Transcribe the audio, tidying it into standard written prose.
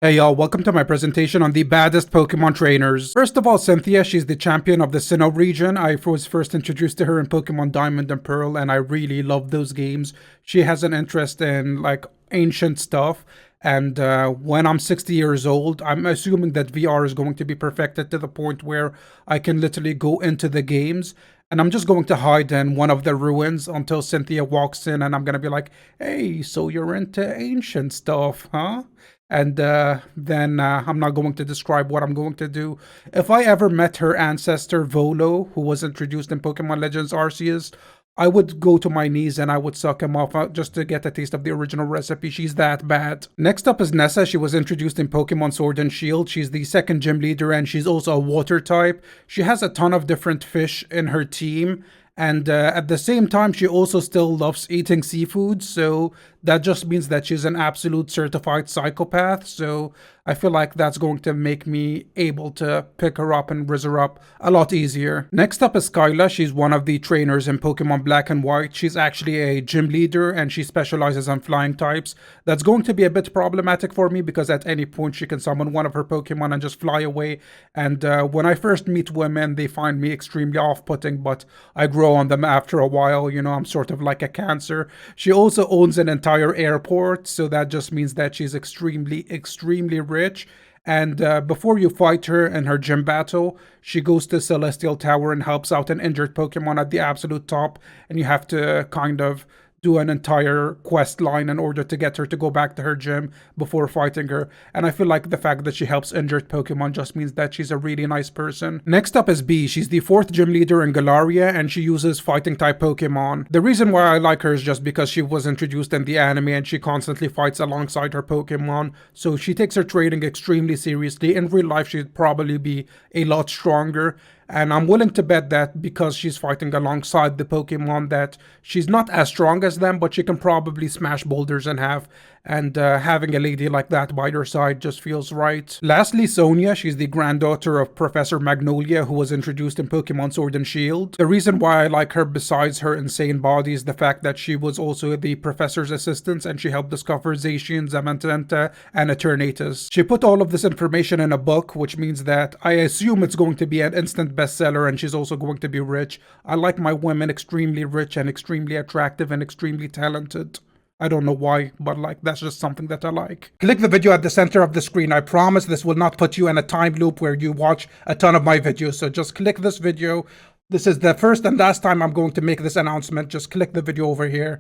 Hey y'all, welcome to my presentation on the baddest Pokemon trainers. First of all, Cynthia, she's the champion of the Sinnoh region. I was first introduced to her in Pokemon Diamond and Pearl, and I really love those games. She has an interest in, like, ancient stuff, and when I'm 60 years old, I'm assuming that VR is going to be perfected to the point where I can literally go into the games, and I'm just going to hide in one of the ruins until Cynthia walks in, and I'm gonna be like, hey, so you're into ancient stuff, huh? And then I'm not going to describe what I'm going to do. If I ever met her ancestor Volo, who was introduced in Pokemon Legends Arceus, I would go to my knees and I would suck him off just to get a taste of the original recipe. She's that bad. Next up is Nessa. She was introduced in Pokemon Sword and Shield. She's the second gym leader and she's also a water type. She has a ton of different fish in her team. And at the same time, she also still loves eating seafood. So that just means that she's an absolute certified psychopath. So I feel like that's going to make me able to pick her up and raise her up a lot easier. Next up is Skyla. She's one of the trainers in Pokemon Black and White. She's actually a gym leader and she specializes on flying types. That's going to be a bit problematic for me because at any point she can summon one of her Pokemon and just fly away. And when I first meet women, they find me extremely off-putting, but I grow on them after a while. You know, I'm sort of like a cancer. She also owns an entire airport, so that just means that she's extremely rich. And before you fight her in her gym battle, she goes to Celestial Tower and helps out an injured Pokemon at the absolute top, and you have to kind of do an entire quest line in order to get her to go back to her gym before fighting her. And I feel like the fact that she helps injured Pokemon just means that she's a really nice person. Next up is Bee. She's the fourth gym leader in Galaria and she uses fighting type Pokemon. The reason why I like her is just because she was introduced in the anime and she constantly fights alongside her Pokemon. So she takes her training extremely seriously. In real life, she'd probably be a lot stronger. And I'm willing to bet that because she's fighting alongside the Pokemon that she's not as strong as them, but she can probably smash boulders in half. And having a lady like that by her side just feels right. Lastly, Sonia. She's the granddaughter of Professor Magnolia, who was introduced in Pokemon Sword and Shield. The reason why I like her besides her insane body is the fact that she was also the professor's assistant and she helped discover Zacian, Zamazenta, and Eternatus. She put all of this information in a book, which means that I assume it's going to be an instant bestseller and she's also going to be rich. I like my women extremely rich and extremely attractive and extremely talented. I don't know why, but like that's just something that I like. Click the video at the center of the screen. I promise this will not put you in a time loop where you watch a ton of my videos. So just click this video. This is the first and last time I'm going to make this announcement. Just click the video over here.